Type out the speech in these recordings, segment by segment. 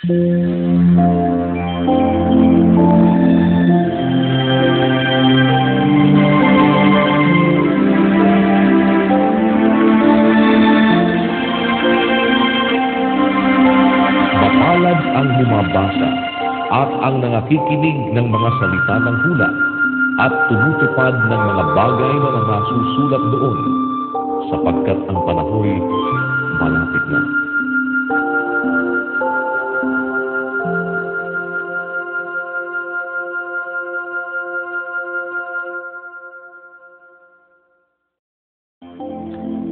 Mapalad ang bumabasa at ang nangakikinig ng mga salita ng hula at tumutupad ng mga bagay na nasusulat doon, sapagkat ang panahoy malapit na.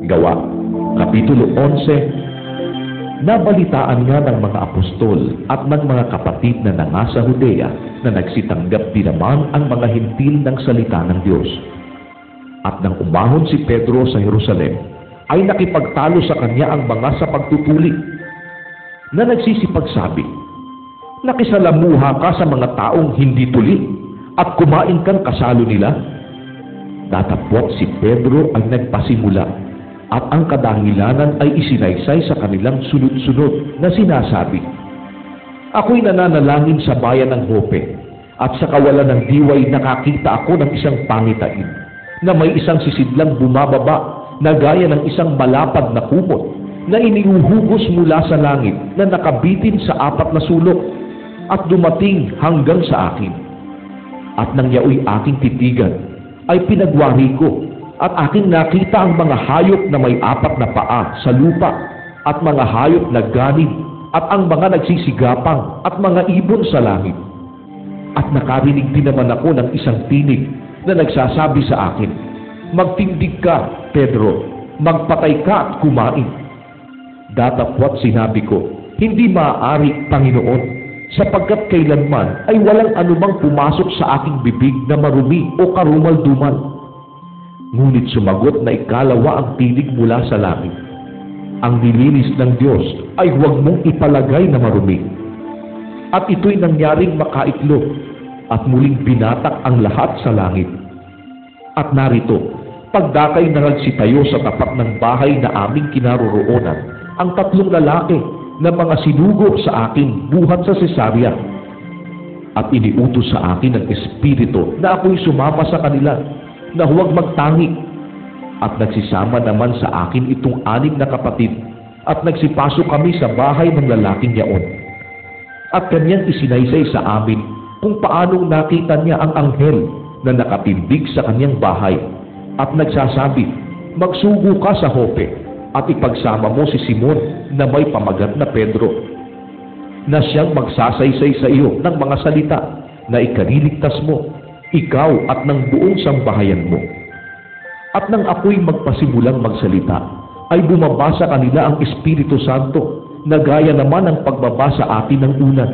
Gawa, Kapitulo 11. Nabalitaan nga ng mga apostol at ng mga kapatid na nangasa Judea na nagsitanggap din naman ang mga hintil ng salita ng Diyos. At nang umahon si Pedro sa Jerusalem, ay nakipagtalo sa kanya ang mga sa pagtutuli na nagsisipagsabi, "Nakisalamuha ka sa mga taong hindi tuli at kumain kang kasalo nila?" Datapwat si Pedro ang nagpasimula at ang kadahilanan ay isinaysay sa kanilang sunod-sunod na sinasabi, "Ako'y nananalangin sa bayan ng Joppe at sa kawalan ng diway nakakita ako ng isang pangitain na may isang sisidlang bumababa na gaya ng isang malapad na kumot na iniuhugos mula sa langit na nakabitin sa 4 na sulok at dumating hanggang sa akin. At nang yaoy aking titigan ay pinagwari ko at aking nakita ang mga hayop na may 4 na paa sa lupa at mga hayop na ganid at ang mga nagsisigapang at mga ibon sa langit. At nakarinig din naman ako ng isang tinig na nagsasabi sa akin, 'Magtindig ka, Pedro, magpatay ka at kumain.' Datapwat sinabi ko, 'Hindi maaari, Panginoon, sapagkat kailanman ay walang anumang pumasok sa aking bibig na marumi o karumal-dumal.' Ngunit sumagot na ikalawa ang tinig mula sa langit, 'Ang nilinis ng Diyos ay huwag mong ipalagay na marumi.' At ito'y nangyaring makaitlog at muling binatak ang lahat sa langit. At narito, pagdakay na nagsitayo sa tapat ng bahay na aming kinaroroonan, ang 3 lalaki na mga sinugo sa akin buhat sa Cesarea. At iniutos sa akin ng Espiritu na ako'y sumama sa kanila, na huwag magtangi. At nagsisama naman sa akin itong 6 na kapatid, at nagsipasok kami sa bahay ng lalaking yaon. At kanyang isinaysay sa amin kung paanong nakita niya ang anghel na nakatindig sa kanyang bahay, at nagsasabi, 'Magsugo ka sa Joppe at ipagsama mo si Simon na may pamagat na Pedro, na siyang magsasaysay sa iyo ng mga salita na ikaliligtas mo, ikaw at ng buong sambahayan mo.' At nang ako'y magpasimulang magsalita, ay bumaba sa kanila ang Espiritu Santo na gaya naman ng pagbaba sa atin ng ulan.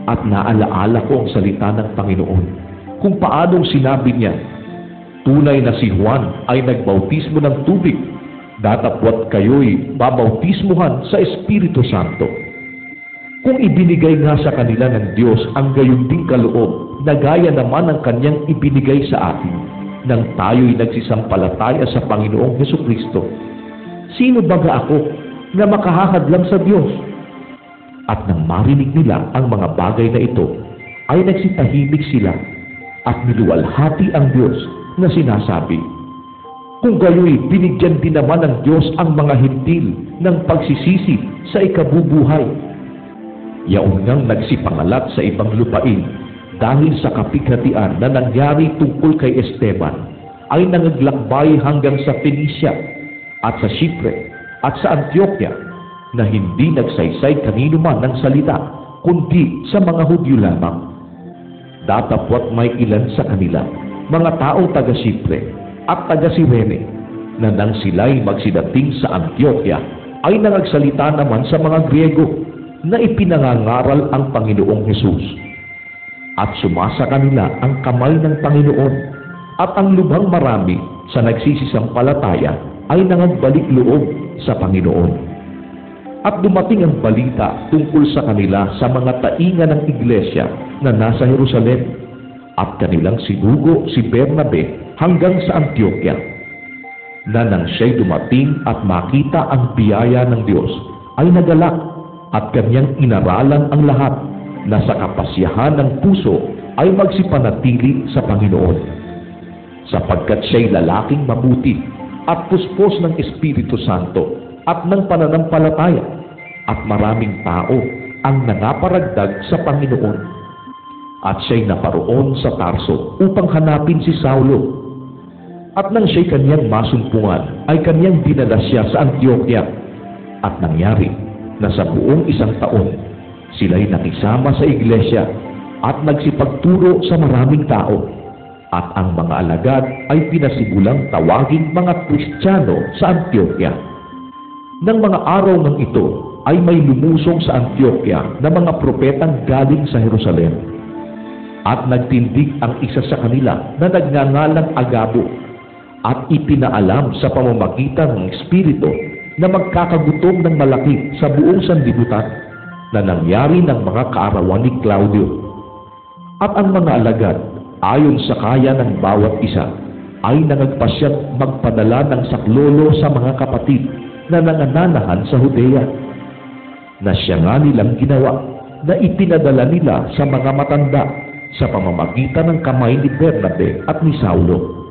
At naalaala ko ang salita ng Panginoon, kung paanong sinabi niya, 'Tunay na si Juan ay nagbautismo ng tubig, datapwat kayo'y babautismuhan sa Espiritu Santo.' Kung ibinigay nga sa kanila ng Diyos ang gayon ding kaloob na gaya naman ang kanyang ibinigay sa atin, nang tayo'y nagsisampalataya sa Panginoong Hesukristo, sino baga ako na makahahadlang sa Diyos?" At nang marinig nila ang mga bagay na ito, ay nagsitahimik sila at niluwalhati ang Diyos na sinasabi, "Kung gayo'y binigyan din naman ng Diyos ang mga hintil ng pagsisisi sa ikabubuhay." Yaon ngang nagsipangalat sa ibang lupain dahil sa kapighatian na nangyari tungkol kay Esteban, ay nangaglakbay hanggang sa Phoenicia at sa Chipre at sa Antioquia, na hindi nagsaysay kanino man ng salita kundi sa mga Hudyo lamang. Datapwat may ilan sa kanila, mga taong taga Chipre at taga Cyrene, na nang sila'y magsidating sa Antioquia ay nangagsalita naman sa mga Griego na ipinangangaral ang Panginoong Hesus. At sumasa kanila ang kamay ng Panginoon, at ang lubhang marami sa nagsisisampalataya ay nangagbalik loob sa Panginoon. At dumating ang balita tungkol sa kanila sa mga tainga ng iglesia na nasa Jerusalem, at kanilang sinugo si Bernabe hanggang sa Antioquia, na nang siya'y dumating at makita ang biyaya ng Diyos, ay nagalak at kanyang inaralan ang lahat na sa kapasyahan ng puso ay magsipanatili sa Panginoon. Sapagkat siya'y lalaking mabuti at puspos ng Espiritu Santo at ng pananampalataya, at maraming tao ang nangaparagdag sa Panginoon. At siya'y naparoon sa Tarso upang hanapin si Saulo. At nang siya'y kanyang masumpungan, ay kanyang dinala siya sa Antioquia. At nangyari na sa buong 1 taon, sila'y nakisama sa iglesia at nagsipagturo sa maraming tao. At ang mga alagad ay pinasimulang tawaging mga Kristiyano sa Antioquia. Nang mga araw ng ito, ay may lumusong sa Antioquia na mga propetang galing sa Jerusalem. At nagtindig ang isa sa kanila na nagngangalang Agabo, at ipinaalam sa pamamagitan ng Espiritu na magkakagutom ng malaki sa buong sanlibutan na nangyari ng mga kaarawan ni Claudio. At ang mga alagad, ayon sa kaya ng bawat isa, ay nangagpasyat magpadala ng saklolo sa mga kapatid na nangananahan sa Judea, na siya nga nilang ginawa na ipinadala nila sa mga matanda sa pamamagitan ng kamay ni Bernabe at ni Saulo.